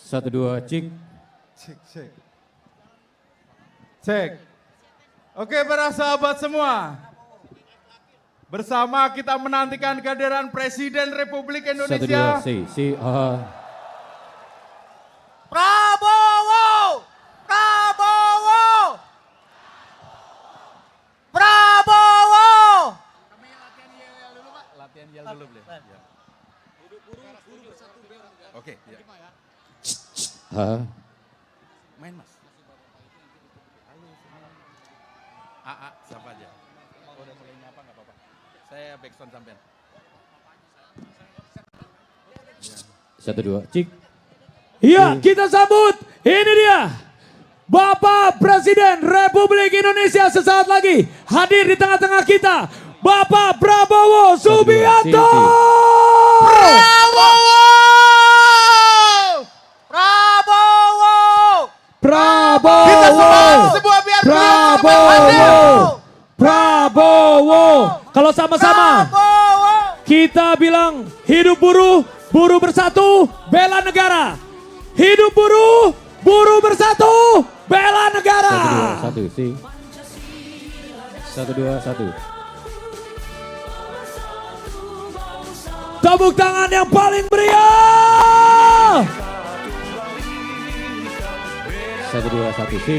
Satu dua cek. Cek. Cek. Oke para sahabat semua. Bersama kita menantikan kehadiran Presiden Republik Satu Indonesia. dua si. Prabowo! Prabowo! Prabowo! Kami latihan yel dulu Pak. Latihan yel dulu boleh. Ya. Buru bersatu bela negara. Oke, ya. Main Mas. AA, siapa aja? Oh, udah mulai nyapa nggak apa-apa. Saya backsound sampean. Satu dua cek. Iya, kita sambut. Ini dia. Bapak Presiden Republik Indonesia sesaat lagi hadir di tengah-tengah kita. Bapak Prabowo Subianto. Prabowo! Prabowo! Prabowo. Kita semua biar Prabowo. Prabowo. Kalau sama-sama Prabowo! kita bilang hidup buruh, buruh bersatu, bela negara. Hidup buruh, buruh bersatu, bela negara. Satu si. Satu. Tepuk tangan yang paling meriah. Satu si.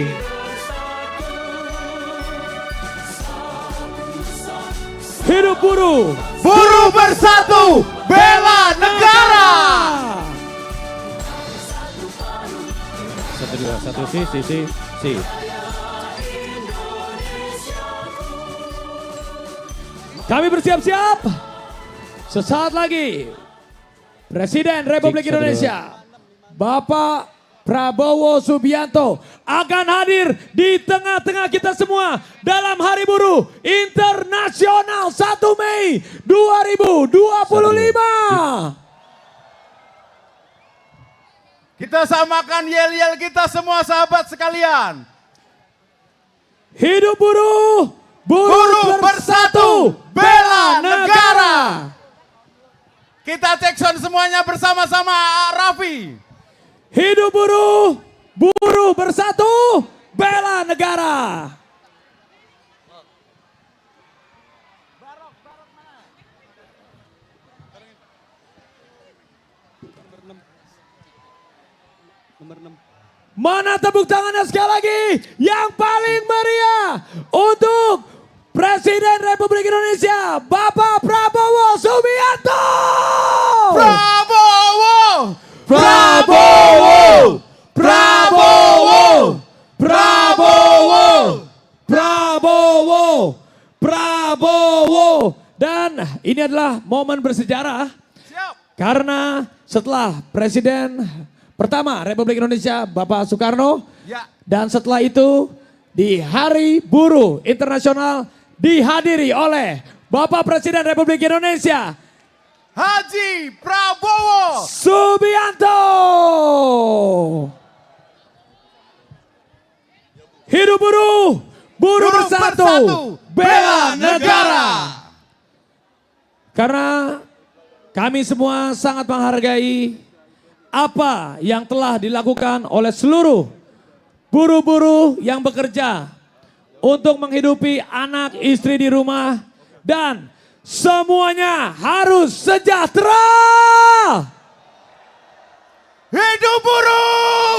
Hidup buruh, Buruh bersatu, bela negara! Satu si. Kami bersiap-siap. Sesaat lagi Presiden Republik Satu, dua. Indonesia Bapak Prabowo Subianto akan hadir di tengah-tengah kita semua dalam Hari Buruh Internasional 1 Mei 2025. Kita samakan yel-yel kita semua sahabat sekalian. Hidup buruh, Buruh bersatu, bela negara. Kita cek sound semuanya bersama-sama, Raffi. Hidup buruh, buruh bersatu, bela negara. Mana tepuk tangannya sekali lagi yang paling meriah untuk Presiden Republik Indonesia Bapak Prabowo Subianto. Prabowo! Prabowo, Prabowo, Prabowo, Prabowo, Prabowo. Dan ini adalah momen bersejarah Siap. karena setelah Presiden pertama Republik Indonesia Bapak Soekarno, Ya. dan setelah itu di Hari Buruh Internasional dihadiri oleh Bapak Presiden Republik Indonesia Haji Prabowo Subianto. Hidup buruh, buruh bersatu, bela negara. Karena kami semua sangat menghargai apa yang telah dilakukan oleh seluruh buruh-buruh yang bekerja untuk menghidupi anak istri di rumah dan semuanya harus sejahtera. Hidup buruh!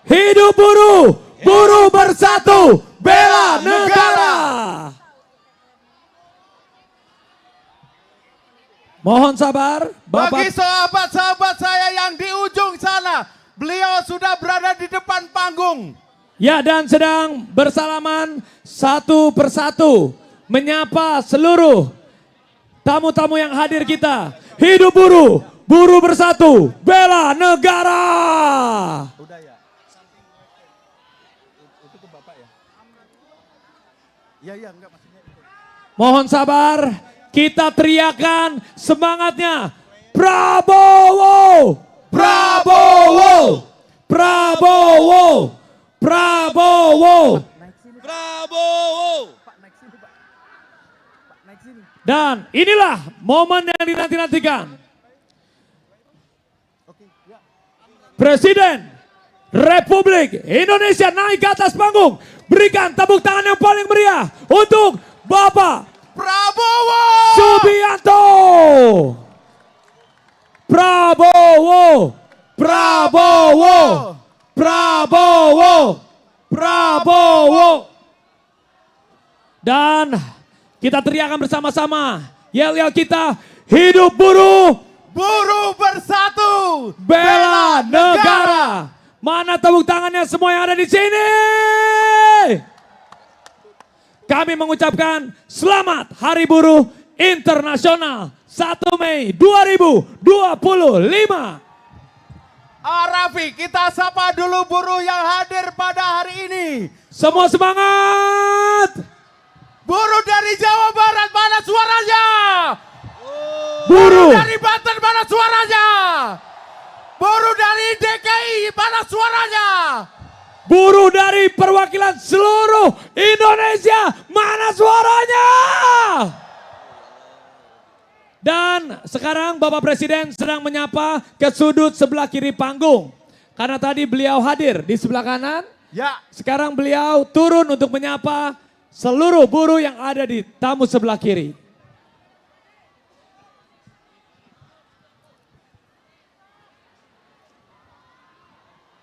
Hidup buruh, buruh bersatu, bela negara. Mohon sabar, Bagi Bapak. sahabat-sahabat saya yang di ujung sana, beliau sudah berada di depan panggung. Ya, dan sedang bersalaman satu persatu menyapa seluruh tamu-tamu yang hadir kita. Hidup buruh, buruh bersatu, bela negara. Udah ya. Itu ke Bapak ya? Iya, enggak maksudnya itu. Mohon sabar, kita teriakan semangatnya. Prabowo, Prabowo, Prabowo, Prabowo. Prabowo. Dan inilah momen yang dinanti-nantikan. Presiden Republik Indonesia naik ke atas panggung. Berikan tepuk tangan yang paling meriah untuk Bapak Prabowo Subianto. Prabowo, Prabowo, Prabowo, Prabowo. Dan kita teriakan bersama-sama. Yel-yel kita, hidup buruh, buruh bersatu, bela negara. Mana tepuk tangannya semua yang ada di sini? Kami mengucapkan selamat Hari Buruh Internasional 1 Mei 2025. Raffi, kita sapa dulu buruh yang hadir pada hari ini. Semua semangat. Buruh dari Jawa Barat, mana suaranya? Buruh Dari Banten, mana suaranya? Buruh dari DKI, mana suaranya? buruh dari perwakilan seluruh Indonesia, mana suaranya? Dan sekarang Bapak Presiden sedang menyapa ke sudut sebelah kiri panggung. Karena tadi beliau hadir di sebelah kanan, Ya, sekarang beliau turun untuk menyapa seluruh buruh yang ada di tamu sebelah kiri.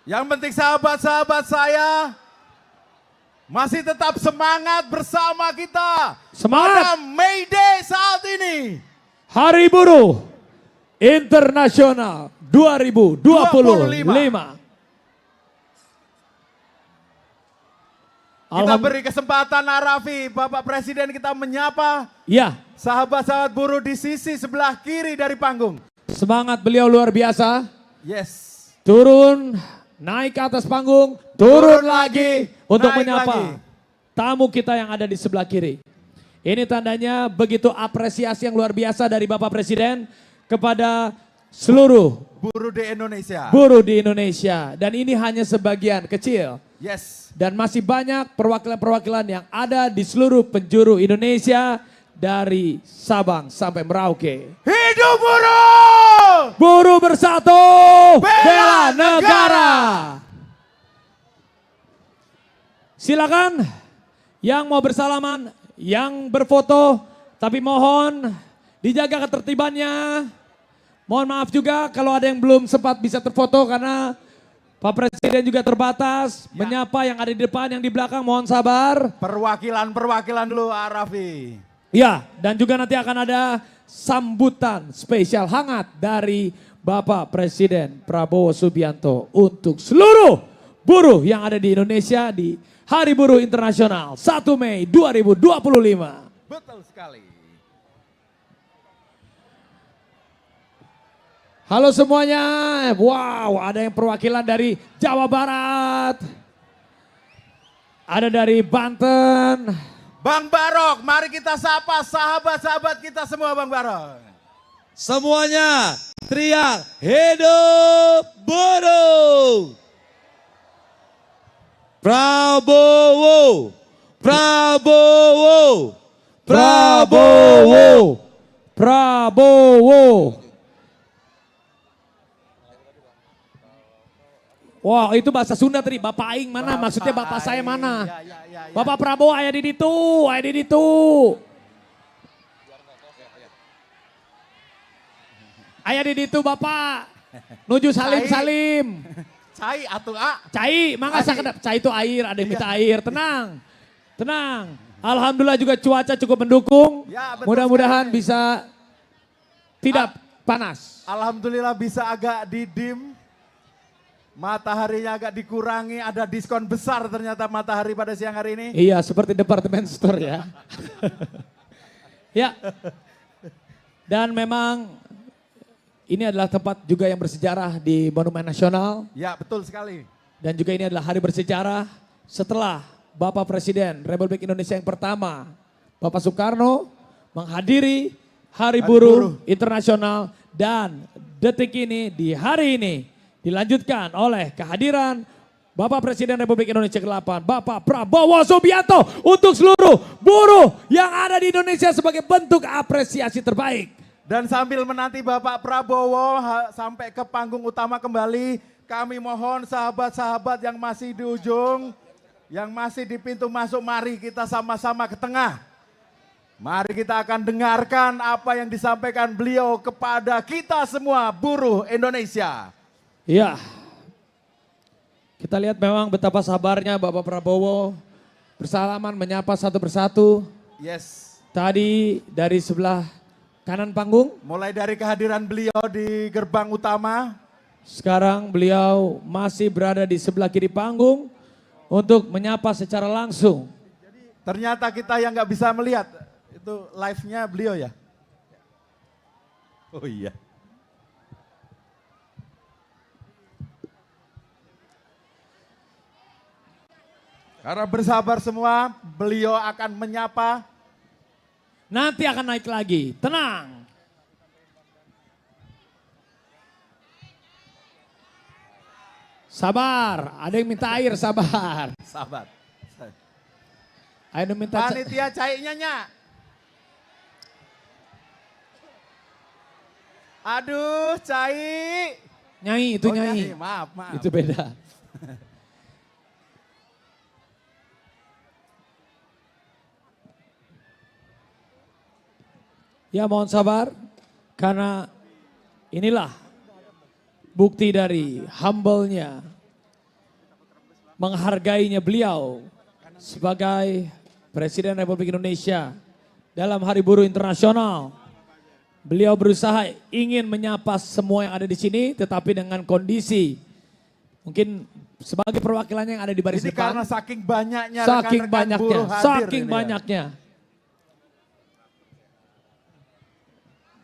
yang penting sahabat-sahabat saya masih tetap semangat bersama kita. Semangat. Pada May Day saat ini. Hari Buruh Internasional 2025. Kita beri kesempatan Raffi, Bapak Presiden kita menyapa Ya, sahabat-sahabat buruh di sisi sebelah kiri dari panggung. semangat beliau luar biasa. Yes. Turun, naik ke atas panggung, turun lagi untuk naik menyapa lagi. tamu kita yang ada di sebelah kiri. Ini tandanya begitu apresiasi yang luar biasa dari Bapak Presiden kepada seluruh Buruh di Indonesia. buruh di Indonesia. Dan ini hanya sebagian kecil. Yes. Dan masih banyak perwakilan-perwakilan yang ada di seluruh penjuru Indonesia dari Sabang sampai Merauke. Hidup buruh! Buruh bersatu, bela negara. Silakan yang mau bersalaman, yang berfoto, tapi mohon dijaga ketertibannya. Mohon maaf juga kalau ada yang belum sempat bisa terfoto karena Pak Presiden juga terbatas. Menyapa yang ada di depan, yang di belakang mohon sabar. Perwakilan dulu Raffi. Ya, dan juga nanti akan ada sambutan spesial hangat dari Bapak Presiden Prabowo Subianto untuk seluruh buruh yang ada di Indonesia di Hari Buruh Internasional 1 Mei 2025. Betul sekali. Halo semuanya, wow ada yang perwakilan dari Jawa Barat, ada dari Banten. Bang Barok, mari kita sapa sahabat-sahabat kita semua Bang Barok. Semuanya teriak hidup buruh. Prabowo, Prabowo, Prabowo, Prabowo. Wah itu bahasa Sunda tadi, Bapak Aing mana? Maksudnya Bapak saya mana? Ya. Bapak Prabowo ayah di ditu, ayah di ditu. Ayah di ditu Bapak. Nuju Salim Cai. Salim. Cai atuh A. Cai, mangga sakedap. Cai itu air, ada yang minta air. Tenang. Tenang. Alhamdulillah juga cuaca cukup mendukung. Ya, betul Mudah-mudahan sekali. bisa tidak panas. Alhamdulillah bisa agak didim. Mataharinya agak dikurangi, ada diskon besar ternyata matahari pada siang hari ini. Iya, seperti departemen store ya. Ya. Dan memang ini adalah tempat juga yang bersejarah di Monumen Nasional. Ya betul sekali. Dan juga ini adalah hari bersejarah setelah Bapak Presiden Republik Indonesia yang pertama, Bapak Soekarno menghadiri Hari Buruh Internasional. Dan detik ini, di hari ini, dilanjutkan oleh kehadiran Bapak Presiden Republik Indonesia ke-8, Bapak Prabowo Subianto untuk seluruh buruh yang ada di Indonesia sebagai bentuk apresiasi terbaik. Dan sambil menanti Bapak Prabowo sampai ke panggung utama kembali, kami mohon sahabat-sahabat yang masih di ujung, yang masih di pintu masuk, mari kita sama-sama ke tengah. Mari kita akan dengarkan apa yang disampaikan beliau kepada kita semua buruh Indonesia. Iya. Kita lihat memang betapa sabarnya Bapak Prabowo bersalaman menyapa satu persatu. Yes. Tadi dari sebelah kanan panggung, Mulai dari kehadiran beliau di gerbang utama, sekarang beliau masih berada di sebelah kiri panggung untuk menyapa secara langsung. ternyata kita yang nggak bisa melihat, itu live-nya beliau ya. Oh iya. Karena bersabar semua, beliau akan menyapa. Nanti akan naik lagi, tenang. Sabar, ada yang minta air, sabar. Sahabat. Ada yang minta Panitia cairnya nya. Aduh, cai. Nyai, itu Oh, nyai. Maaf. Itu beda. Ya mohon sabar, karena inilah bukti dari humble-nya, menghargainya beliau sebagai Presiden Republik Indonesia dalam Hari Buruh Internasional. Beliau berusaha ingin menyapa semua yang ada di sini, tetapi dengan kondisi mungkin sebagai perwakilannya yang ada di baris Ini depan. karena saking banyaknya Saking rekan-rekan banyaknya, buruh hadir saking ini ya. banyaknya.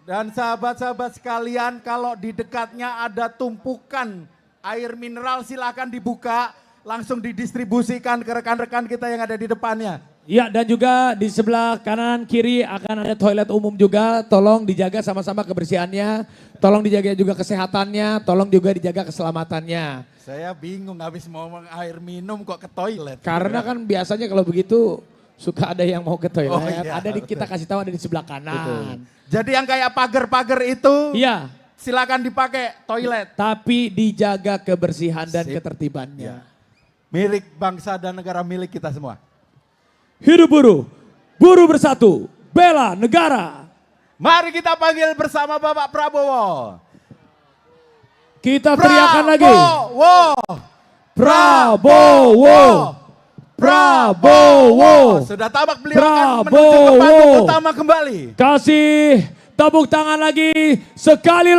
Dan sahabat-sahabat sekalian, kalau di dekatnya ada tumpukan air mineral, silakan dibuka, langsung didistribusikan ke rekan-rekan kita yang ada di depannya. Ya, dan juga di sebelah kanan kiri akan ada toilet umum juga. Tolong dijaga sama-sama kebersihannya, tolong dijaga juga kesehatannya, tolong juga dijaga keselamatannya. Saya bingung habis mau air minum kok ke toilet. Karena kan biasanya kalau begitu suka ada yang mau ke toilet. Oh, iya. Ada kita kasih tahu ada di sebelah kanan. Jadi yang kayak pagar-pagar itu, Iya, silakan dipakai toilet. tapi dijaga kebersihan dan Sip. ketertibannya. Ya. Milik bangsa dan negara, milik kita semua. Hidup buruh, buruh bersatu, bela negara. Mari kita panggil bersama Bapak Prabowo. Kita teriakan lagi. Prabowo. Prabowo. Prabowo. Sudah tampak beliau akan menuju ke Prabowo. panggung utama kembali. Kasih tepuk tangan lagi, sekali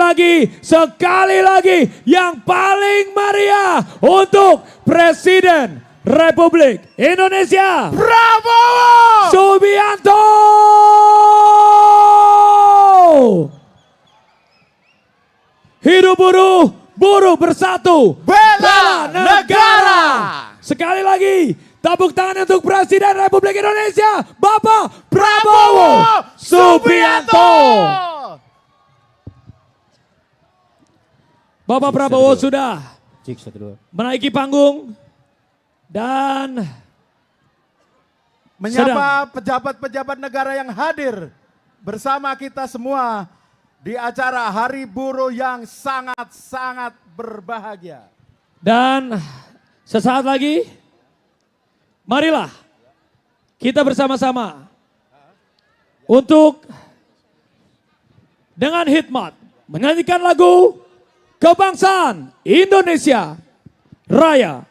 lagi yang paling meriah untuk Presiden Republik Indonesia Prabowo. Subianto. Hidup buruh, buruh bersatu, Bela negara. Sekali lagi, tepuk tangan untuk Presiden Republik Indonesia, Bapak Prabowo Subianto. Bapak Prabowo sudah Cik 1 2. menaiki panggung dan Menyapa pejabat-pejabat negara yang hadir bersama kita semua di acara Hari Buruh yang sangat-sangat berbahagia. dan sesaat lagi marilah kita bersama-sama untuk dengan hikmat menyanyikan lagu kebangsaan Indonesia Raya.